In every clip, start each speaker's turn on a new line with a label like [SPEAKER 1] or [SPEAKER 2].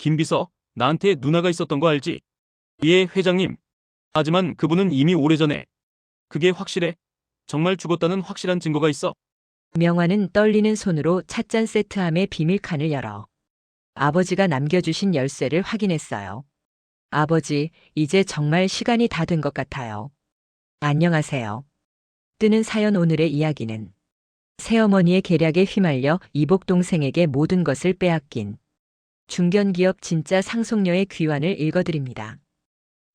[SPEAKER 1] 김비서, 나한테 누나가 있었던 거 알지? 예, 회장님. 하지만 그분은 이미 오래전에. 그게 확실해? 정말 죽었다는 확실한 증거가 있어?
[SPEAKER 2] 명화는 떨리는 손으로 찻잔 세트함의 비밀칸을 열어 아버지가 남겨주신 열쇠를 확인했어요. 아버지, 이제 정말 시간이 다 된 것 같아요. 안녕하세요. 뜨는 사연. 오늘의 이야기는 새어머니의 계략에 휘말려 이복 동생에게 모든 것을 빼앗긴 중견기업 진짜 상속녀의 귀환을 읽어드립니다.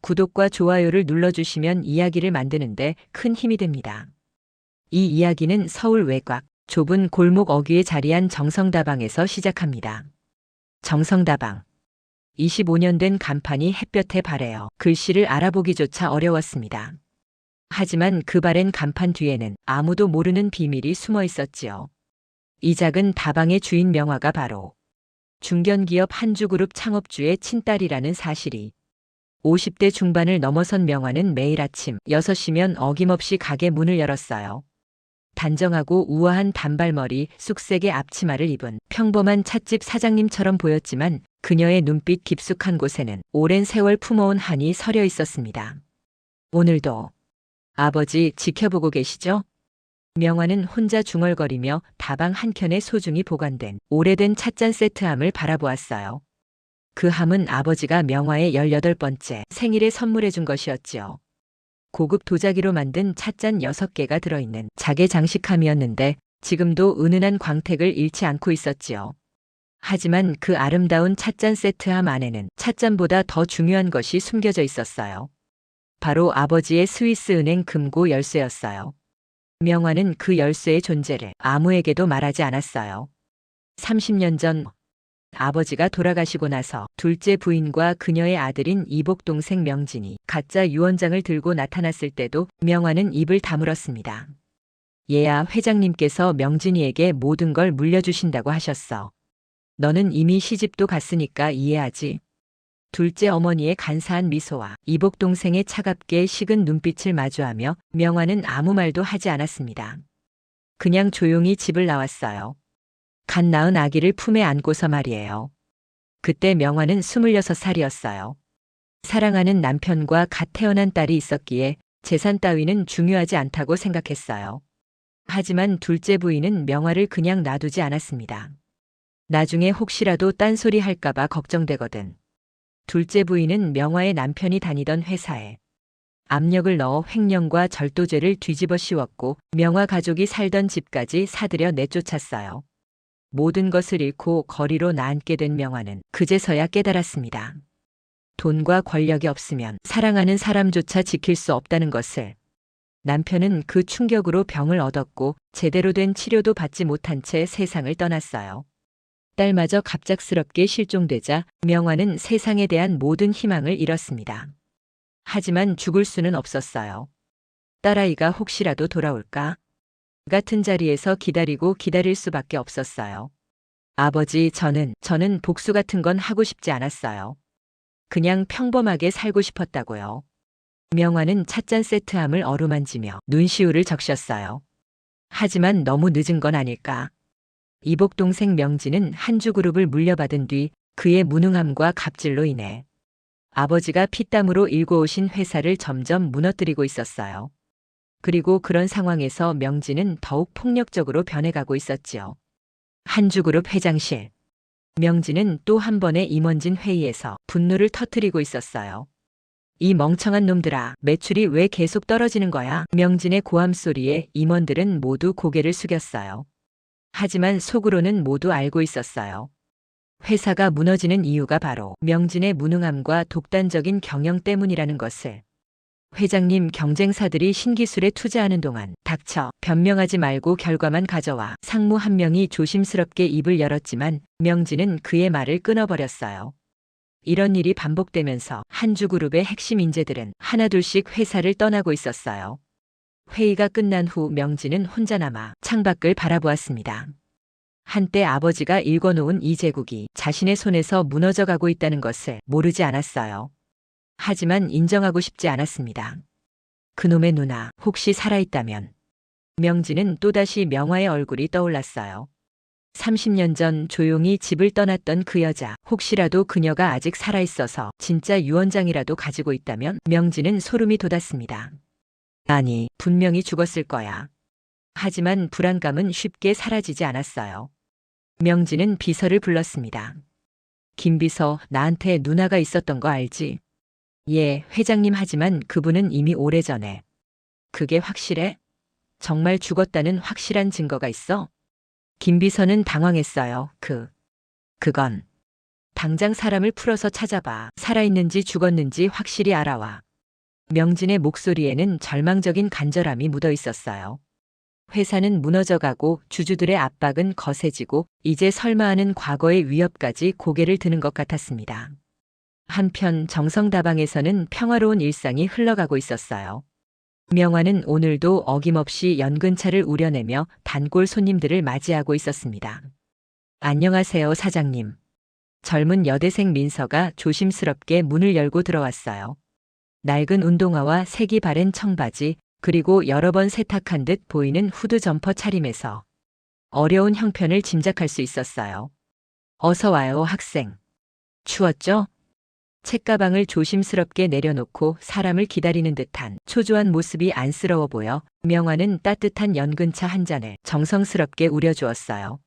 [SPEAKER 2] 구독과 좋아요를 눌러주시면 이야기를 만드는데 큰 힘이 됩니다. 이 이야기는 서울 외곽 좁은 골목 어귀에 자리한 정성다방에서 시작합니다. 정성다방. 25년 된 간판이 햇볕에 바래어 글씨를 알아보기조차 어려웠습니다. 하지만 그 바랜 간판 뒤에는 아무도 모르는 비밀이 숨어 있었지요. 이 작은 다방의 주인 명화가 바로 중견기업 한주그룹 창업주의 친딸이라는 사실이 50대 중반을 넘어선 명화는 매일 아침 6시면 어김없이 가게 문을 열었어요. 단정하고 우아한 단발머리, 쑥색의 앞치마를 입은 평범한 찻집 사장님처럼 보였지만 그녀의 눈빛 깊숙한 곳에는 오랜 세월 품어온 한이 서려 있었습니다. 오늘도 아버지 지켜보고 계시죠? 명화는 혼자 중얼거리며 다방 한켠에 소중히 보관된 오래된 찻잔 세트함을 바라보았어요. 그 함은 아버지가 명화의 18번째 생일에 선물해 준 것이었지요. 고급 도자기로 만든 찻잔 6개가 들어있는 자개 장식함이었는데 지금도 은은한 광택을 잃지 않고 있었지요. 하지만 그 아름다운 찻잔 세트함 안에는 찻잔보다 더 중요한 것이 숨겨져 있었어요. 바로 아버지의 스위스 은행 금고 열쇠였어요. 명화는 그 열쇠의 존재를 아무에게도 말하지 않았어요. 30년 전 아버지가 돌아가시고 나서 둘째 부인과 그녀의 아들인 이복 동생 명진이 가짜 유언장을 들고 나타났을 때도 명화는 입을 다물었습니다. 얘야, 회장님께서 명진이에게 모든 걸 물려주신다고 하셨어. 너는 이미 시집도 갔으니까 이해하지. 둘째 어머니의 간사한 미소와 이복 동생의 차갑게 식은 눈빛을 마주하며 명화는 아무 말도 하지 않았습니다. 그냥 조용히 집을 나왔어요. 갓 낳은 아기를 품에 안고서 말이에요. 그때 명화는 26살이었어요. 사랑하는 남편과 갓 태어난 딸이 있었기에 재산 따위는 중요하지 않다고 생각했어요. 하지만 둘째 부인은 명화를 그냥 놔두지 않았습니다. 나중에 혹시라도 딴소리 할까봐 걱정되거든. 둘째 부인은 명화의 남편이 다니던 회사에 압력을 넣어 횡령과 절도죄를 뒤집어 씌웠고 명화 가족이 살던 집까지 사들여 내쫓았어요. 모든 것을 잃고 거리로 나앉게 된 명화는 그제서야 깨달았습니다. 돈과 권력이 없으면 사랑하는 사람조차 지킬 수 없다는 것을. 남편은 그 충격으로 병을 얻었고 제대로 된 치료도 받지 못한 채 세상을 떠났어요. 딸마저 갑작스럽게 실종되자 명화는 세상에 대한 모든 희망을 잃었습니다. 하지만 죽을 수는 없었어요. 딸아이가 혹시라도 돌아올까? 같은 자리에서 기다리고 기다릴 수밖에 없었어요. 아버지, 저는 복수 같은 건 하고 싶지 않았어요. 그냥 평범하게 살고 싶었다고요. 명화는 찻잔 세트함을 어루만지며 눈시울을 적셨어요. 하지만 너무 늦은 건 아닐까? 이복 동생 명진은 한주그룹을 물려받은 뒤 그의 무능함과 갑질로 인해 아버지가 피땀으로 일궈오신 회사를 점점 무너뜨리고 있었어요. 그리고 그런 상황에서 명진은 더욱 폭력적으로 변해가고 있었지요. 한주그룹 회장실. 명진은 또 한 번의 임원진 회의에서 분노를 터뜨리고 있었어요. 이 멍청한 놈들아, 매출이 왜 계속 떨어지는 거야? 명진의 고함 소리에 임원들은 모두 고개를 숙였어요. 하지만 속으로는 모두 알고 있었어요. 회사가 무너지는 이유가 바로 명진의 무능함과 독단적인 경영 때문이라는 것을. 회장님, 경쟁사들이 신기술에 투자하는 동안 닥쳐, 변명하지 말고 결과만 가져와. 상무 한 명이 조심스럽게 입을 열었지만 명진은 그의 말을 끊어버렸어요. 이런 일이 반복되면서 한주그룹의 핵심 인재들은 하나둘씩 회사를 떠나고 있었어요. 회의가 끝난 후 명진은 혼자 남아 창밖을 바라보았습니다. 한때 아버지가 일궈놓은 이 제국이 자신의 손에서 무너져가고 있다는 것을 모르지 않았어요. 하지만 인정하고 싶지 않았습니다. 그놈의 누나, 혹시 살아있다면. 명진은 또다시 명화의 얼굴이 떠올랐어요. 30년 전 조용히 집을 떠났던 그 여자, 혹시라도 그녀가 아직 살아있어서 진짜 유언장이라도 가지고 있다면 명진은 소름이 돋았습니다. 아니, 분명히 죽었을 거야. 하지만 불안감은 쉽게 사라지지 않았어요. 명진은 비서를 불렀습니다. 김 비서, 나한테 누나가 있었던 거 알지? 예, 회장님 하지만 그분은 이미 오래전에. 그게 확실해? 정말 죽었다는 확실한 증거가 있어? 김 비서는 당황했어요. 그건. 당장 사람을 풀어서 찾아봐. 살아있는지 죽었는지 확실히 알아와. 명진의 목소리에는 절망적인 간절함이 묻어 있었어요. 회사는 무너져가고 주주들의 압박은 거세지고 이제 설마 하는 과거의 위협까지 고개를 드는 것 같았습니다. 한편 정성다방에서는 평화로운 일상이 흘러가고 있었어요. 명화는 오늘도 어김없이 연근차를 우려내며 단골 손님들을 맞이하고 있었습니다. 안녕하세요, 사장님. 젊은 여대생 민서가 조심스럽게 문을 열고 들어왔어요. 낡은 운동화와 색이 바랜 청바지, 그리고 여러 번 세탁한 듯 보이는 후드 점퍼 차림에서 어려운 형편을 짐작할 수 있었어요. 어서 와요, 학생. 추웠죠? 책가방을 조심스럽게 내려놓고 사람을 기다리는 듯한 초조한 모습이 안쓰러워 보여 명화는 따뜻한 연근차 한 잔을 정성스럽게 우려주었어요.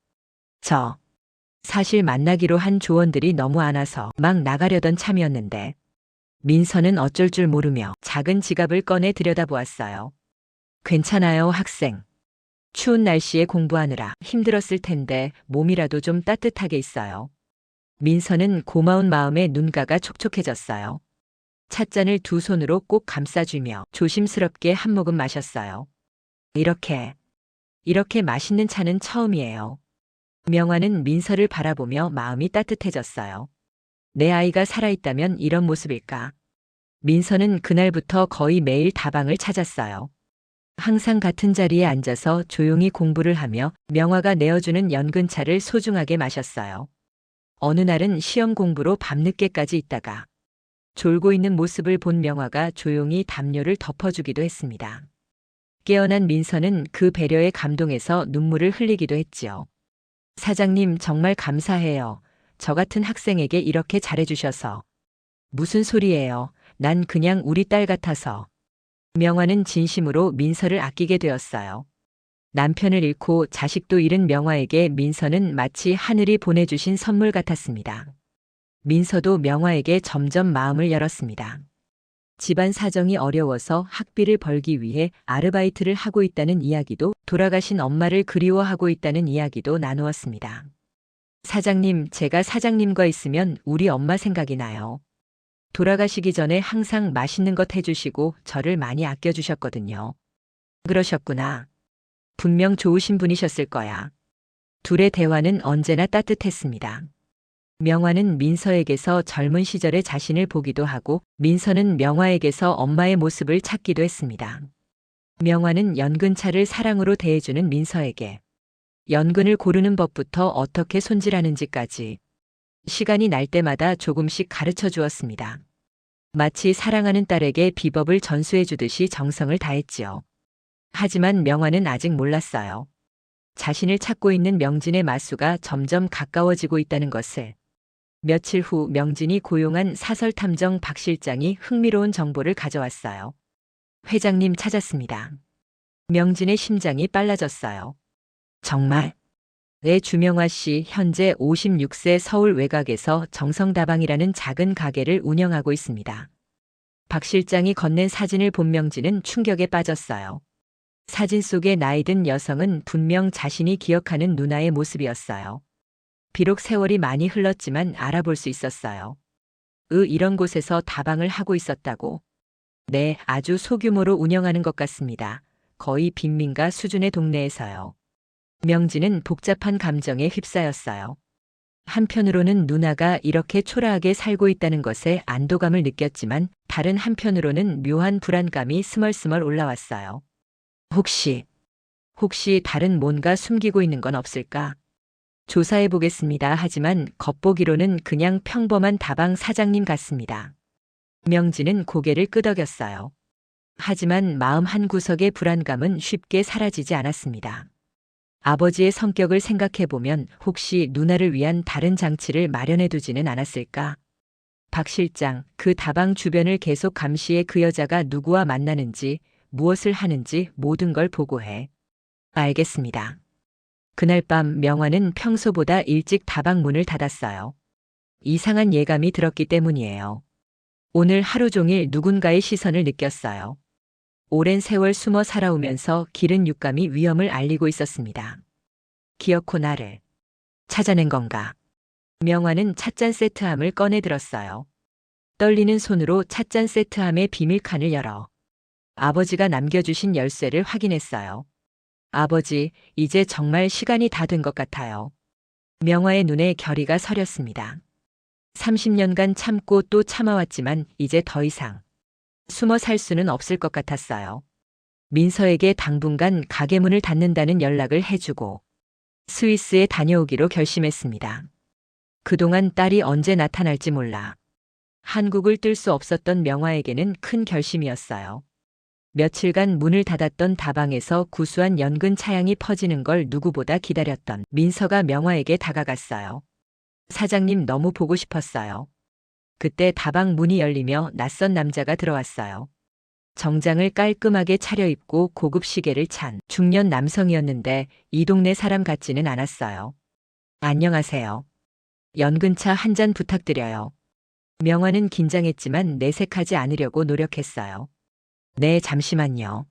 [SPEAKER 2] 사실 만나기로 한 조원들이 너무 안 와서 막 나가려던 참이었는데 민서는 어쩔 줄 모르며 작은 지갑을 꺼내 들여다보았어요. 괜찮아요, 학생. 추운 날씨에 공부하느라 힘들었을 텐데 몸이라도 좀 따뜻하게 있어요. 민서는 고마운 마음에 눈가가 촉촉해졌어요. 찻잔을 두 손으로 꼭 감싸주며 조심스럽게 한 모금 마셨어요. 이렇게 맛있는 차는 처음이에요. 명화는 민서를 바라보며 마음이 따뜻해졌어요. 내 아이가 살아있다면 이런 모습일까? 민서는 그날부터 거의 매일 다방을 찾았어요. 항상 같은 자리에 앉아서 조용히 공부를 하며 명화가 내어주는 연근차를 소중하게 마셨어요. 어느 날은 시험 공부로 밤늦게까지 있다가 졸고 있는 모습을 본 명화가 조용히 담요를 덮어주기도 했습니다. 깨어난 민서는 그 배려에 감동해서 눈물을 흘리기도 했지요. 사장님, 정말 감사해요. 저 같은 학생에게 이렇게 잘해주셔서. 무슨 소리예요. 난 그냥 우리 딸 같아서. 명화는 진심으로 민서를 아끼게 되었어요. 남편을 잃고 자식도 잃은 명화에게 민서는 마치 하늘이 보내주신 선물 같았습니다. 민서도 명화에게 점점 마음을 열었습니다. 집안 사정이 어려워서 학비를 벌기 위해 아르바이트를 하고 있다는 이야기도, 돌아가신 엄마를 그리워하고 있다는 이야기도 나누었습니다. 사장님, 제가 사장님과 있으면 우리 엄마 생각이 나요. 돌아가시기 전에 항상 맛있는 것 해주시고 저를 많이 아껴주셨거든요. 그러셨구나. 분명 좋으신 분이셨을 거야. 둘의 대화는 언제나 따뜻했습니다. 명화는 민서에게서 젊은 시절의 자신을 보기도 하고 민서는 명화에게서 엄마의 모습을 찾기도 했습니다. 명화는 연근차를 사랑으로 대해주는 민서에게 연근을 고르는 법부터 어떻게 손질하는지까지 시간이 날 때마다 조금씩 가르쳐 주었습니다. 마치 사랑하는 딸에게 비법을 전수해 주듯이 정성을 다했지요. 하지만 명화는 아직 몰랐어요. 자신을 찾고 있는 명진의 마수가 점점 가까워지고 있다는 것을. 며칠 후 명진이 고용한 사설탐정 박 실장이 흥미로운 정보를 가져왔어요. 회장님 찾았습니다. 명진의 심장이 빨라졌어요. 정말? 네, 주명화 씨 현재 56세 서울 외곽에서 정성다방이라는 작은 가게를 운영하고 있습니다. 박 실장이 건넨 사진을 본 명진은 충격에 빠졌어요. 사진 속의 나이든 여성은 분명 자신이 기억하는 누나의 모습이었어요. 비록 세월이 많이 흘렀지만 알아볼 수 있었어요. 이런 곳에서 다방을 하고 있었다고? 네, 아주 소규모로 운영하는 것 같습니다. 거의 빈민가 수준의 동네에서요. 명진은 복잡한 감정에 휩싸였어요. 한편으로는 누나가 이렇게 초라하게 살고 있다는 것에 안도감을 느꼈지만 다른 한편으로는 묘한 불안감이 스멀스멀 올라왔어요. 혹시 다른 뭔가 숨기고 있는 건 없을까? 조사해 보겠습니다. 하지만 겉보기로는 그냥 평범한 다방 사장님 같습니다. 명진은 고개를 끄덕였어요. 하지만 마음 한구석의 불안감은 쉽게 사라지지 않았습니다. 아버지의 성격을 생각해보면 혹시 누나를 위한 다른 장치를 마련해두지는 않았을까? 박 실장, 그 다방 주변을 계속 감시해 그 여자가 누구와 만나는지, 무엇을 하는지 모든 걸 보고해. 알겠습니다. 그날 밤 명화는 평소보다 일찍 다방 문을 닫았어요. 이상한 예감이 들었기 때문이에요. 오늘 하루 종일 누군가의 시선을 느꼈어요. 오랜 세월 숨어 살아오면서 기른 육감이 위험을 알리고 있었습니다. 기어코 나를 찾아낸 건가? 명화는 찻잔 세트함을 꺼내 들었어요. 떨리는 손으로 찻잔 세트함의 비밀칸을 열어 아버지가 남겨주신 열쇠를 확인했어요. 아버지, 이제 정말 시간이 다 된 것 같아요. 명화의 눈에 결의가 서렸습니다. 30년간 참고 또 참아왔지만 이제 더 이상 숨어 살 수는 없을 것 같았어요. 민서에게 당분간 가게 문을 닫는다는 연락을 해주고 스위스에 다녀오기로 결심했습니다. 그동안 딸이 언제 나타날지 몰라 한국을 뜰 수 없었던 명화에게는 큰 결심이었어요. 며칠간 문을 닫았던 다방에서 구수한 연근 차향이 퍼지는 걸 누구보다 기다렸던 민서가 명화에게 다가갔어요. 사장님 너무 보고 싶었어요. 그때 다방 문이 열리며 낯선 남자가 들어왔어요. 정장을 깔끔하게 차려입고 고급 시계를 찬 중년 남성이었는데 이 동네 사람 같지는 않았어요. 안녕하세요. 연근차 한 잔 부탁드려요. 명화는 긴장했지만 내색하지 않으려고 노력했어요. 네, 잠시만요.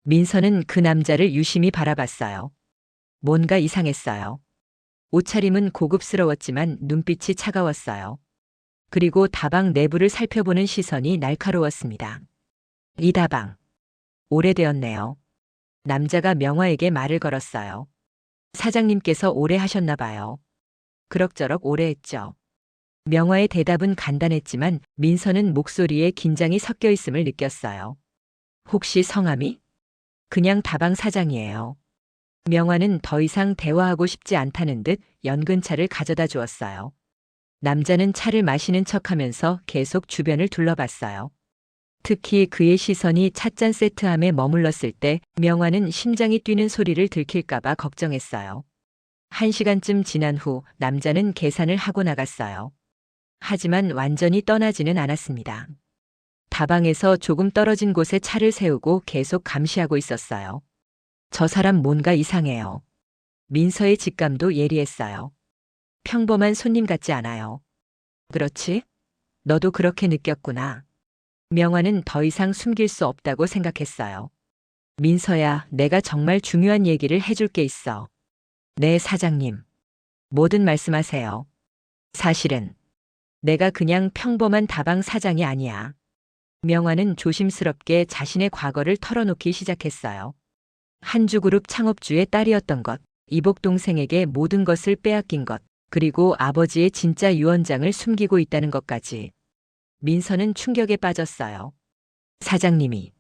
[SPEAKER 2] 민서는 그 남자를 유심히 바라봤어요. 뭔가 이상했어요. 옷차림은 고급스러웠지만 눈빛이 차가웠어요. 그리고 다방 내부를 살펴보는 시선이 날카로웠습니다. 이 다방, 오래되었네요. 남자가 명화에게 말을 걸었어요. 사장님께서 오래 하셨나 봐요. 그럭저럭 오래 했죠. 명화의 대답은 간단했지만 민서는 목소리에 긴장이 섞여 있음을 느꼈어요. 혹시 성함이? 그냥 다방 사장이에요. 명화는 더 이상 대화하고 싶지 않다는 듯 연근차를 가져다 주었어요. 남자는 차를 마시는 척하면서 계속 주변을 둘러봤어요. 특히 그의 시선이 찻잔 세트함에 머물렀을 때 명화는 심장이 뛰는 소리를 들킬까봐 걱정했어요. 1시간쯤 지난 후 남자는 계산을 하고 나갔어요. 하지만 완전히 떠나지는 않았습니다. 다방에서 조금 떨어진 곳에 차를 세우고 계속 감시하고 있었어요. 저 사람 뭔가 이상해요. 민서의 직감도 예리했어요. 평범한 손님 같지 않아요. 그렇지? 너도 그렇게 느꼈구나. 명화는 더 이상 숨길 수 없다고 생각했어요. 민서야, 내가 정말 중요한 얘기를 해줄 게 있어. 네, 사장님. 뭐든 말씀하세요. 사실은 내가 그냥 평범한 다방 사장이 아니야. 명화는 조심스럽게 자신의 과거를 털어놓기 시작했어요. 한주그룹 창업주의 딸이었던 것, 이복 동생에게 모든 것을 빼앗긴 것, 그리고 아버지의 진짜 유언장을 숨기고 있다는 것까지. 민서는 충격에 빠졌어요. 사장님이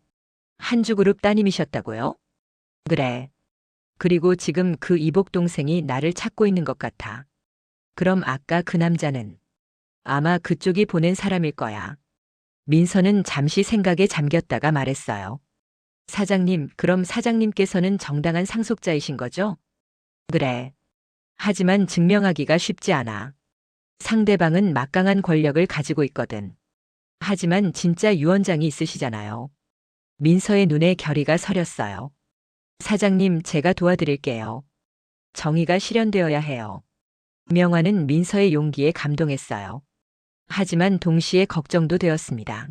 [SPEAKER 2] 한주그룹 따님이셨다고요? 그래. 그리고 지금 그 이복 동생이 나를 찾고 있는 것 같아. 그럼 아까 그 남자는 아마 그쪽이 보낸 사람일 거야. 민서는 잠시 생각에 잠겼다가 말했어요. 사장님, 그럼 사장님께서는 정당한 상속자이신 거죠? 그래. 하지만 증명하기가 쉽지 않아. 상대방은 막강한 권력을 가지고 있거든. 하지만 진짜 유언장이 있으시잖아요. 민서의 눈에 결의가 서렸어요. 사장님, 제가 도와드릴게요. 정의가 실현되어야 해요. 명화는 민서의 용기에 감동했어요. 하지만 동시에 걱정도 되었습니다.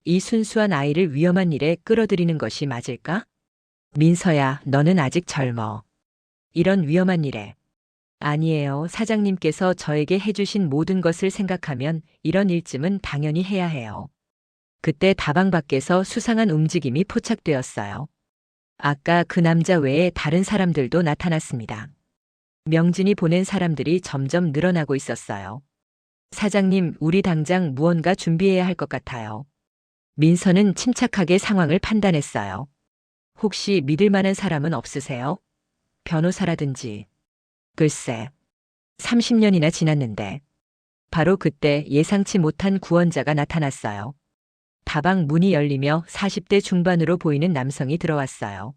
[SPEAKER 2] 이 순수한 아이를 위험한 일에 끌어들이는 것이 맞을까? 민서야, 너는 아직 젊어. 이런 위험한 일에. 아니에요. 사장님께서 저에게 해주신 모든 것을 생각하면 이런 일쯤은 당연히 해야 해요. 그때 다방 밖에서 수상한 움직임이 포착되었어요. 아까 그 남자 외에 다른 사람들도 나타났습니다. 명진이 보낸 사람들이 점점 늘어나고 있었어요. 사장님, 우리 당장 무언가 준비해야 할 것 같아요. 민서는 침착하게 상황을 판단했어요. 혹시 믿을 만한 사람은 없으세요? 변호사라든지. 글쎄, 30년이나 지났는데. 바로 그때 예상치 못한 구원자가 나타났어요. 다방 문이 열리며 40대 중반으로 보이는 남성이 들어왔어요.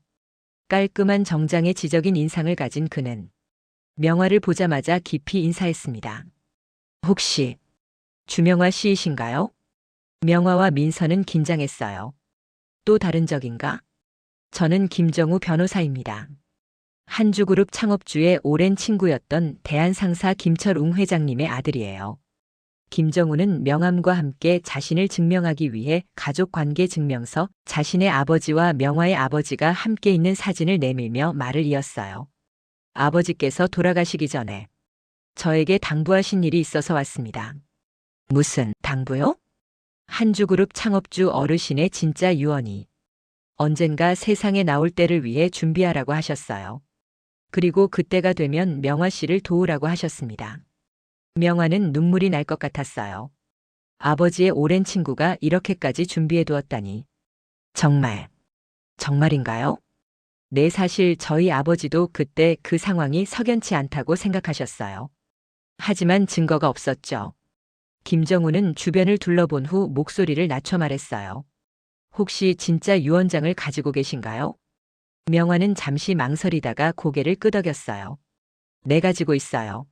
[SPEAKER 2] 깔끔한 정장에 지적인 인상을 가진 그는 명화를 보자마자 깊이 인사했습니다. 혹시 주명화 씨이신가요? 명화와 민서는 긴장했어요. 또 다른 적인가? 저는 김정우 변호사입니다. 한주그룹 창업주의 오랜 친구였던 대한상사 김철웅 회장님의 아들이에요. 김정우는 명함과 함께 자신을 증명하기 위해 가족관계 증명서, 자신의 아버지와 명화의 아버지가 함께 있는 사진을 내밀며 말을 이었어요. 아버지께서 돌아가시기 전에 저에게 당부하신 일이 있어서 왔습니다. 무슨 당부요? 한주그룹 창업주 어르신의 진짜 유언이 언젠가 세상에 나올 때를 위해 준비하라고 하셨어요. 그리고 그때가 되면 명화 씨를 도우라고 하셨습니다. 명화는 눈물이 날 것 같았어요. 아버지의 오랜 친구가 이렇게까지 준비해 두었다니. 정말인가요? 네, 사실 저희 아버지도 그때 그 상황이 석연치 않다고 생각하셨어요. 하지만 증거가 없었죠. 김정우는 주변을 둘러본 후 목소리를 낮춰 말했어요. 혹시 진짜 유언장을 가지고 계신가요? 명화는 잠시 망설이다가 고개를 끄덕였어요. 네, 가지고 있어요.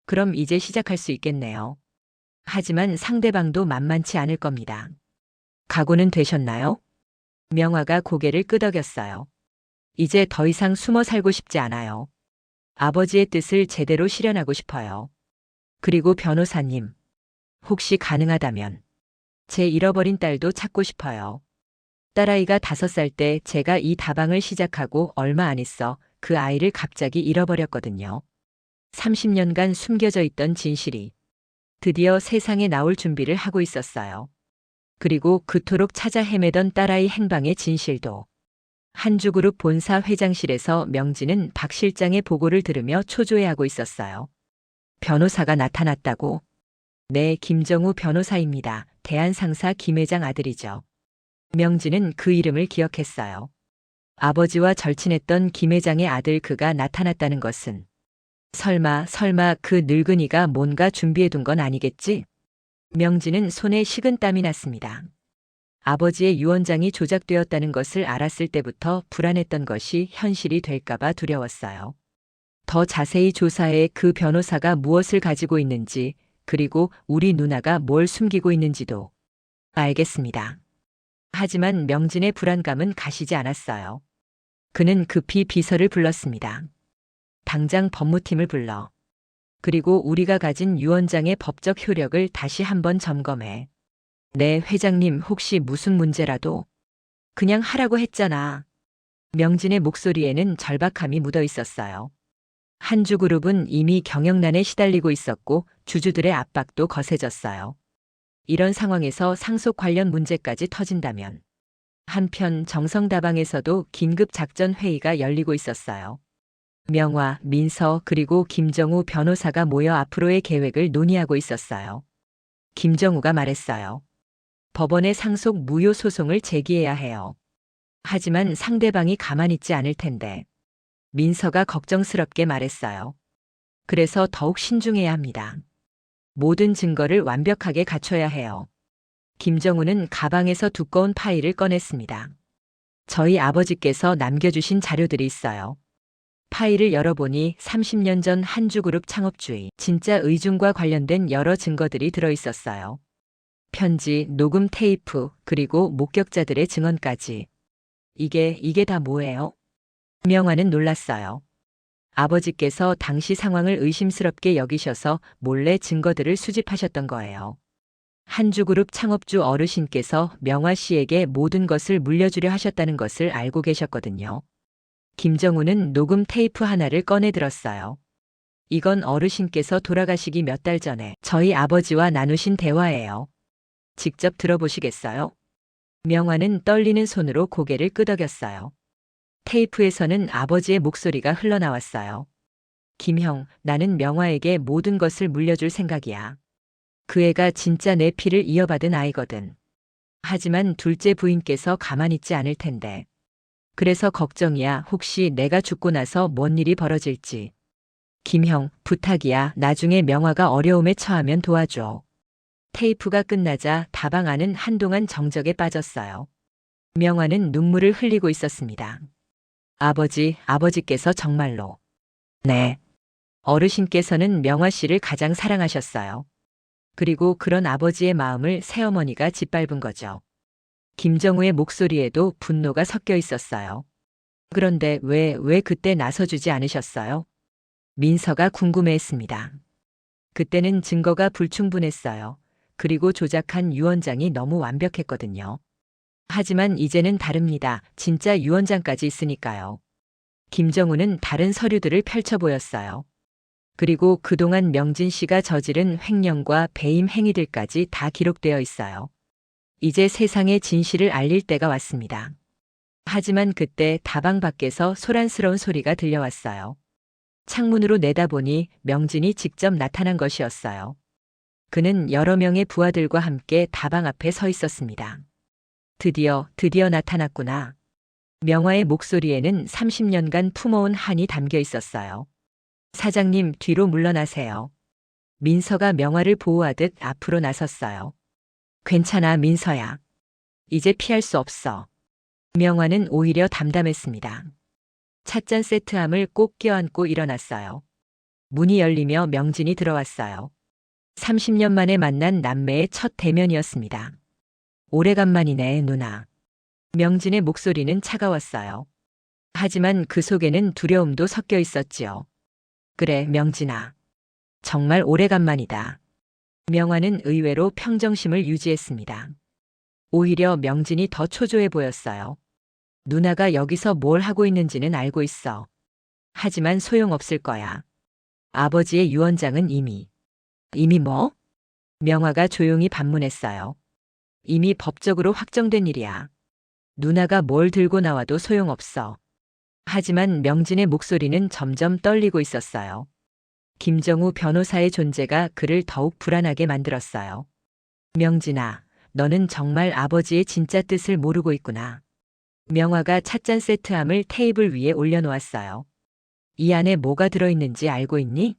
[SPEAKER 2] 그럼 이제 시작할 수 있겠네요. 하지만 상대방도 만만치 않을 겁니다. 각오는 되셨나요? 명화가 고개를 끄덕였어요. 이제 더 이상 숨어 살고 싶지 않아요. 아버지의 뜻을 제대로 실현하고 싶어요. 그리고 변호사님, 혹시 가능하다면 제 잃어버린 딸도 찾고 싶어요. 딸아이가 5살 때 제가 이 다방을 시작하고 얼마 안 있어 그 아이를 갑자기 잃어버렸거든요. 30년간 숨겨져 있던 진실이 드디어 세상에 나올 준비를 하고 있었어요. 그리고 그토록 찾아 헤매던 딸아이 행방의 진실도. 한주그룹 본사 회장실에서 명진은 박 실장의 보고를 들으며 초조해하고 있었어요. 변호사가 나타났다고? 네, 김정우 변호사입니다. 대한상사 김 회장 아들이죠. 명진은 그 이름을 기억했어요. 아버지와 절친했던 김 회장의 아들 그가 나타났다는 것은 설마 그 늙은이가 뭔가 준비해둔 건 아니겠지? 명진은 손에 식은땀이 났습니다. 아버지의 유언장이 조작되었다는 것을 알았을 때부터 불안했던 것이 현실이 될까봐 두려웠어요. 더 자세히 조사해 그 변호사가 무엇을 가지고 있는지, 그리고 우리 누나가 뭘 숨기고 있는지도 알겠습니다. 하지만 명진의 불안감은 가시지 않았어요. 그는 급히 비서를 불렀습니다. 당장 법무팀을 불러. 그리고 우리가 가진 유언장의 법적 효력을 다시 한번 점검해. 네, 회장님, 혹시 무슨 문제라도 그냥 하라고 했잖아. 명진의 목소리에는 절박함이 묻어 있었어요. 한주그룹은 이미 경영난에 시달리고 있었고 주주들의 압박도 거세졌어요. 이런 상황에서 상속 관련 문제까지 터진다면 한편 정성다방에서도 긴급 작전 회의가 열리고 있었어요. 명화, 민서 그리고 김정우 변호사가 모여 앞으로의 계획을 논의하고 있었어요. 김정우가 말했어요. 법원에 상속 무효 소송을 제기해야 해요. 하지만 상대방이 가만히 있지 않을 텐데. 민서가 걱정스럽게 말했어요. 그래서 더욱 신중해야 합니다. 모든 증거를 완벽하게 갖춰야 해요. 김정우는 가방에서 두꺼운 파일을 꺼냈습니다. 저희 아버지께서 남겨주신 자료들이 있어요. 파일을 열어보니 30년 전 한주그룹 창업주의 진짜 의중과 관련된 여러 증거들이 들어있었어요. 편지, 녹음 테이프, 그리고 목격자들의 증언까지. 이게 다 뭐예요? 명화는 놀랐어요. 아버지께서 당시 상황을 의심스럽게 여기셔서 몰래 증거들을 수집하셨던 거예요. 한주그룹 창업주 어르신께서 명화 씨에게 모든 것을 물려주려 하셨다는 것을 알고 계셨거든요. 김정우는 녹음 테이프 하나를 꺼내 들었어요. 이건 어르신께서 돌아가시기 몇 달 전에 저희 아버지와 나누신 대화예요. 직접 들어보시겠어요? 명화는 떨리는 손으로 고개를 끄덕였어요. 테이프에서는 아버지의 목소리가 흘러나왔어요. 김형, 나는 명화에게 모든 것을 물려줄 생각이야. 그 애가 진짜 내 피를 이어받은 아이거든. 하지만 둘째 부인께서 가만히 있지 않을 텐데. 그래서 걱정이야. 혹시 내가 죽고 나서 뭔 일이 벌어질지. 김형, 부탁이야. 나중에 명화가 어려움에 처하면 도와줘. 테이프가 끝나자 다방 안은 한동안 정적에 빠졌어요. 명화는 눈물을 흘리고 있었습니다. 아버지께서 정말로. 네. 어르신께서는 명화 씨를 가장 사랑하셨어요. 그리고 그런 아버지의 마음을 새어머니가 짓밟은 거죠. 김정우의 목소리에도 분노가 섞여 있었어요. 그런데 왜 그때 나서주지 않으셨어요? 민서가 궁금해했습니다. 그때는 증거가 불충분했어요. 그리고 조작한 유언장이 너무 완벽했거든요. 하지만 이제는 다릅니다. 진짜 유언장까지 있으니까요. 김정우는 다른 서류들을 펼쳐 보였어요. 그리고 그동안 명진 씨가 저지른 횡령과 배임 행위들까지 다 기록되어 있어요. 이제 세상에 진실을 알릴 때가 왔습니다. 하지만 그때 다방 밖에서 소란스러운 소리가 들려왔어요. 창문으로 내다보니 명진이 직접 나타난 것이었어요. 그는 여러 명의 부하들과 함께 다방 앞에 서 있었습니다. 드디어 나타났구나. 명화의 목소리에는 30년간 품어온 한이 담겨 있었어요. 사장님, 뒤로 물러나세요. 민서가 명화를 보호하듯 앞으로 나섰어요. 괜찮아, 민서야. 이제 피할 수 없어. 명화는 오히려 담담했습니다. 찻잔 세트함을 꼭 껴안고 일어났어요. 문이 열리며 명진이 들어왔어요. 30년 만에 만난 남매의 첫 대면이었습니다. 오래간만이네, 누나. 명진의 목소리는 차가웠어요. 하지만 그 속에는 두려움도 섞여 있었지요. 그래, 명진아. 정말 오래간만이다. 명화는 의외로 평정심을 유지했습니다. 오히려 명진이 더 초조해 보였어요. 누나가 여기서 뭘 하고 있는지는 알고 있어. 하지만 소용없을 거야. 아버지의 유언장은 이미 뭐? 명화가 조용히 반문했어요. 이미 법적으로 확정된 일이야. 누나가 뭘 들고 나와도 소용없어. 하지만 명진의 목소리는 점점 떨리고 있었어요. 김정우 변호사의 존재가 그를 더욱 불안하게 만들었어요. 명진아, 너는 정말 아버지의 진짜 뜻을 모르고 있구나. 명화가 찻잔 세트함을 테이블 위에 올려놓았어요. 이 안에 뭐가 들어있는지 알고 있니?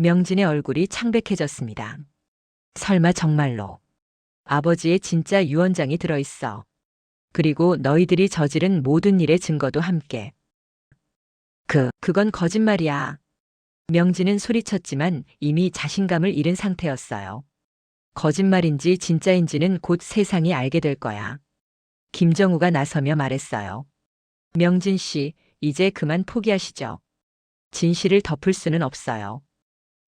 [SPEAKER 2] 명진의 얼굴이 창백해졌습니다. 설마 정말로 아버지의 진짜 유언장이 들어있어. 그리고 너희들이 저지른 모든 일의 증거도 함께. 그건 거짓말이야. 명진은 소리쳤지만 이미 자신감을 잃은 상태였어요. 거짓말인지 진짜인지는 곧 세상이 알게 될 거야. 김정우가 나서며 말했어요. 명진 씨, 이제 그만 포기하시죠. 진실을 덮을 수는 없어요.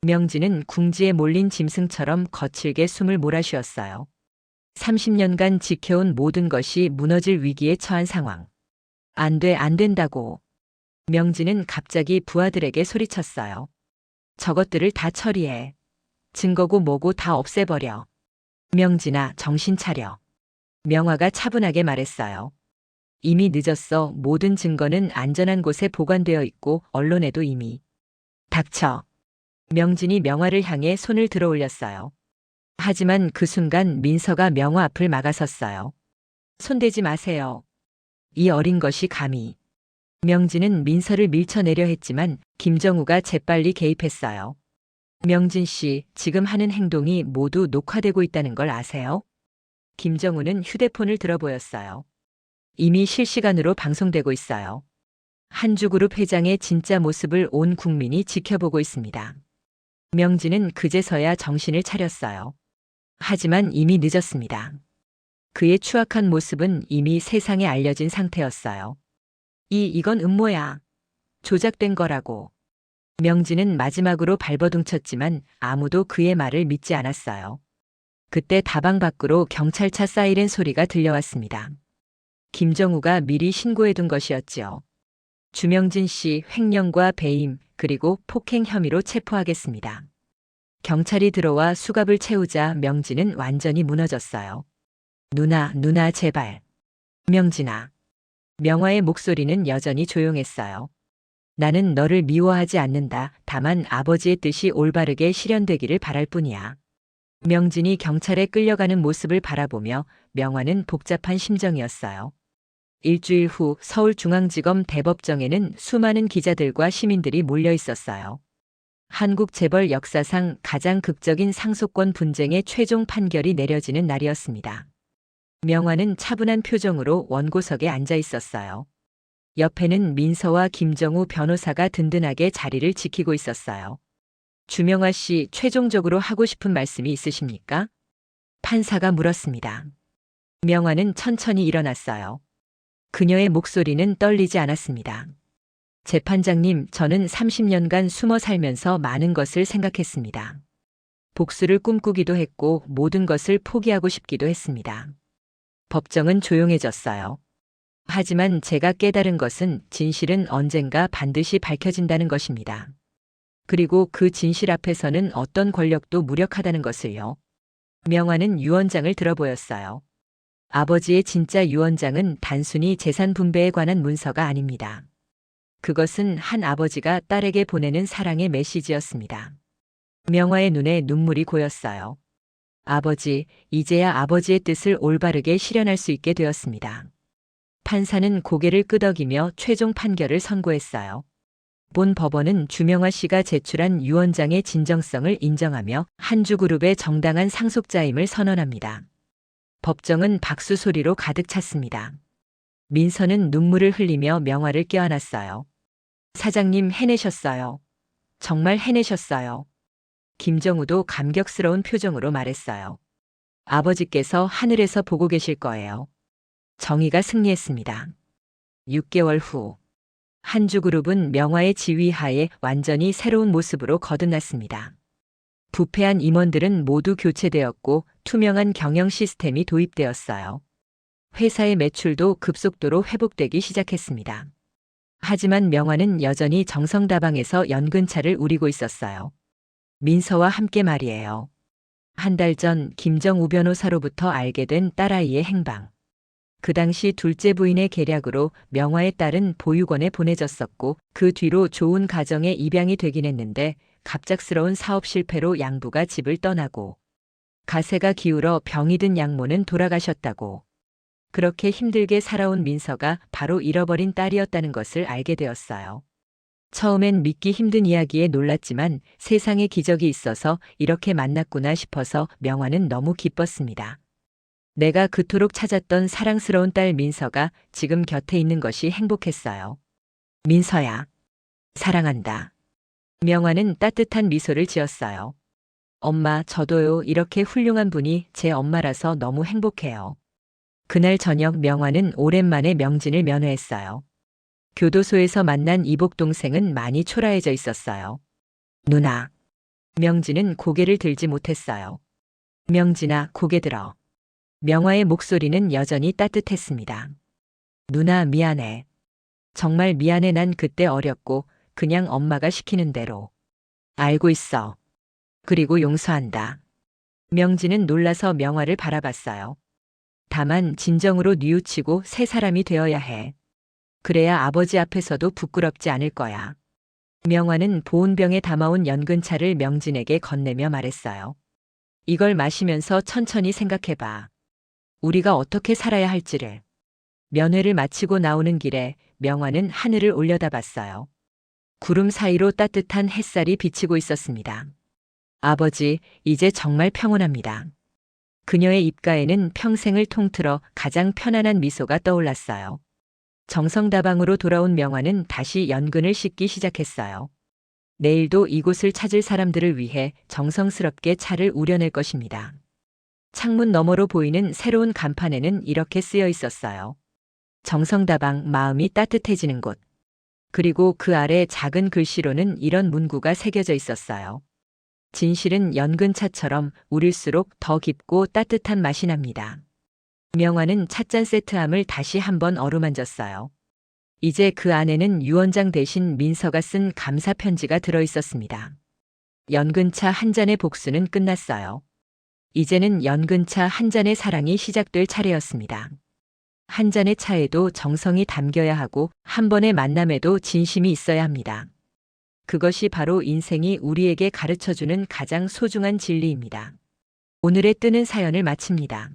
[SPEAKER 2] 명진은 궁지에 몰린 짐승처럼 거칠게 숨을 몰아쉬었어요. 30년간 지켜온 모든 것이 무너질 위기에 처한 상황. 안 된다고. 명진은 갑자기 부하들에게 소리쳤어요. 저것들을 다 처리해. 증거고 뭐고 다 없애버려. 명진아, 정신 차려. 명화가 차분하게 말했어요. 이미 늦었어. 모든 증거는 안전한 곳에 보관되어 있고 언론에도 이미. 닥쳐. 명진이 명화를 향해 손을 들어 올렸어요. 하지만 그 순간 민서가 명화 앞을 막아섰어요. 손대지 마세요. 이 어린 것이 감히. 명진은 민서를 밀쳐내려 했지만 김정우가 재빨리 개입했어요. 명진 씨, 지금 하는 행동이 모두 녹화되고 있다는 걸 아세요? 김정우는 휴대폰을 들어 보였어요. 이미 실시간으로 방송되고 있어요. 한주그룹 회장의 진짜 모습을 온 국민이 지켜보고 있습니다. 명진은 그제서야 정신을 차렸어요. 하지만 이미 늦었습니다. 그의 추악한 모습은 이미 세상에 알려진 상태였어요. 이건 음모야. 조작된 거라고. 명진은 마지막으로 발버둥쳤지만 아무도 그의 말을 믿지 않았어요. 그때 다방 밖으로 경찰차 사이렌 소리가 들려왔습니다. 김정우가 미리 신고해둔 것이었지요. 주명진 씨 횡령과 배임 그리고 폭행 혐의로 체포하겠습니다. 경찰이 들어와 수갑을 채우자 명진은 완전히 무너졌어요. 누나 제발. 명진아. 명화의 목소리는 여전히 조용했어요. 나는 너를 미워하지 않는다. 다만 아버지의 뜻이 올바르게 실현되기를 바랄 뿐이야. 명진이 경찰에 끌려가는 모습을 바라보며 명화는 복잡한 심정이었어요. 일주일 후 서울중앙지검 대법정에는 수많은 기자들과 시민들이 몰려 있었어요. 한국 재벌 역사상 가장 극적인 상속권 분쟁의 최종 판결이 내려지는 날이었습니다. 명화는 차분한 표정으로 원고석에 앉아 있었어요. 옆에는 민서와 김정우 변호사가 든든하게 자리를 지키고 있었어요. 주명아 씨, 최종적으로 하고 싶은 말씀이 있으십니까? 판사가 물었습니다. 명화는 천천히 일어났어요. 그녀의 목소리는 떨리지 않았습니다. 재판장님, 저는 30년간 숨어 살면서 많은 것을 생각했습니다. 복수를 꿈꾸기도 했고 모든 것을 포기하고 싶기도 했습니다. 법정은 조용해졌어요. 하지만 제가 깨달은 것은 진실은 언젠가 반드시 밝혀진다는 것입니다. 그리고 그 진실 앞에서는 어떤 권력도 무력하다는 것을요. 명화는 유언장을 들어보였어요. 아버지의 진짜 유언장은 단순히 재산 분배에 관한 문서가 아닙니다. 그것은 한 아버지가 딸에게 보내는 사랑의 메시지였습니다. 명화의 눈에 눈물이 고였어요. 아버지, 이제야 아버지의 뜻을 올바르게 실현할 수 있게 되었습니다. 판사는 고개를 끄덕이며 최종 판결을 선고했어요. 본 법원은 주명화 씨가 제출한 유언장의 진정성을 인정하며 한주그룹의 정당한 상속자임을 선언합니다. 법정은 박수 소리로 가득 찼습니다. 민서는 눈물을 흘리며 명화를 껴안았어요. 사장님, 해내셨어요. 정말 해내셨어요. 김정우도 감격스러운 표정으로 말했어요. 아버지께서 하늘에서 보고 계실 거예요. 정의가 승리했습니다. 6개월 후 한주그룹은 명화의 지휘하에 완전히 새로운 모습으로 거듭났습니다. 부패한 임원들은 모두 교체되었고 투명한 경영 시스템이 도입되었어요. 회사의 매출도 급속도로 회복되기 시작했습니다. 하지만 명화는 여전히 정성다방에서 연근차를 우리고 있었어요. 민서와 함께 말이에요. 한 달 전 김정우 변호사로부터 알게 된 딸아이의 행방. 그 당시 둘째 부인의 계략으로 명화의 딸은 보육원에 보내졌었고 그 뒤로 좋은 가정에 입양이 되긴 했는데 갑작스러운 사업 실패로 양부가 집을 떠나고 가세가 기울어 병이 든 양모는 돌아가셨다고. 그렇게 힘들게 살아온 민서가 바로 잃어버린 딸이었다는 것을 알게 되었어요. 처음엔 믿기 힘든 이야기에 놀랐지만 세상에 기적이 있어서 이렇게 만났구나 싶어서 명화는 너무 기뻤습니다. 내가 그토록 찾았던 사랑스러운 딸 민서가 지금 곁에 있는 것이 행복했어요. 민서야, 사랑한다. 명화는 따뜻한 미소를 지었어요. 엄마, 저도요. 이렇게 훌륭한 분이 제 엄마라서 너무 행복해요. 그날 저녁 명화는 오랜만에 명진을 면회했어요. 교도소에서 만난 이복 동생은 많이 초라해져 있었어요. 누나. 명진은 고개를 들지 못했어요. 명진아, 고개 들어. 명화의 목소리는 여전히 따뜻했습니다. 누나, 미안해. 정말 미안해. 난 그때 어렸고 그냥 엄마가 시키는 대로. 알고 있어. 그리고 용서한다. 명진은 놀라서 명화를 바라봤어요. 다만 진정으로 뉘우치고 새 사람이 되어야 해. 그래야 아버지 앞에서도 부끄럽지 않을 거야. 명화는 보온병에 담아온 연근차를 명진에게 건네며 말했어요. 이걸 마시면서 천천히 생각해봐. 우리가 어떻게 살아야 할지를. 면회를 마치고 나오는 길에 명화는 하늘을 올려다봤어요. 구름 사이로 따뜻한 햇살이 비치고 있었습니다. 아버지, 이제 정말 평온합니다. 그녀의 입가에는 평생을 통틀어 가장 편안한 미소가 떠올랐어요. 정성다방으로 돌아온 명화는 다시 연근을 씻기 시작했어요. 내일도 이곳을 찾을 사람들을 위해 정성스럽게 차를 우려낼 것입니다. 창문 너머로 보이는 새로운 간판에는 이렇게 쓰여 있었어요. 정성다방, 마음이 따뜻해지는 곳. 그리고 그 아래 작은 글씨로는 이런 문구가 새겨져 있었어요. 진실은 연근차처럼 우릴수록 더 깊고 따뜻한 맛이 납니다. 명화는 찻잔 세트함을 다시 한번 어루만졌어요. 이제 그 안에는 유언장 대신 민서가 쓴 감사 편지가 들어 있었습니다. 연근차 한 잔의 복수는 끝났어요. 이제는 연근차 한 잔의 사랑이 시작될 차례였습니다. 한 잔의 차에도 정성이 담겨야 하고 한 번의 만남에도 진심이 있어야 합니다. 그것이 바로 인생이 우리에게 가르쳐주는 가장 소중한 진리입니다. 오늘의 뜨는 사연을 마칩니다.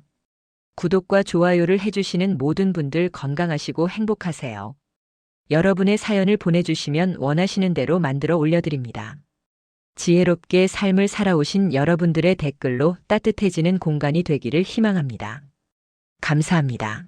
[SPEAKER 2] 구독과 좋아요를 해주시는 모든 분들 건강하시고 행복하세요. 여러분의 사연을 보내주시면 원하시는 대로 만들어 올려드립니다. 지혜롭게 삶을 살아오신 여러분들의 댓글로 따뜻해지는 공간이 되기를 희망합니다. 감사합니다.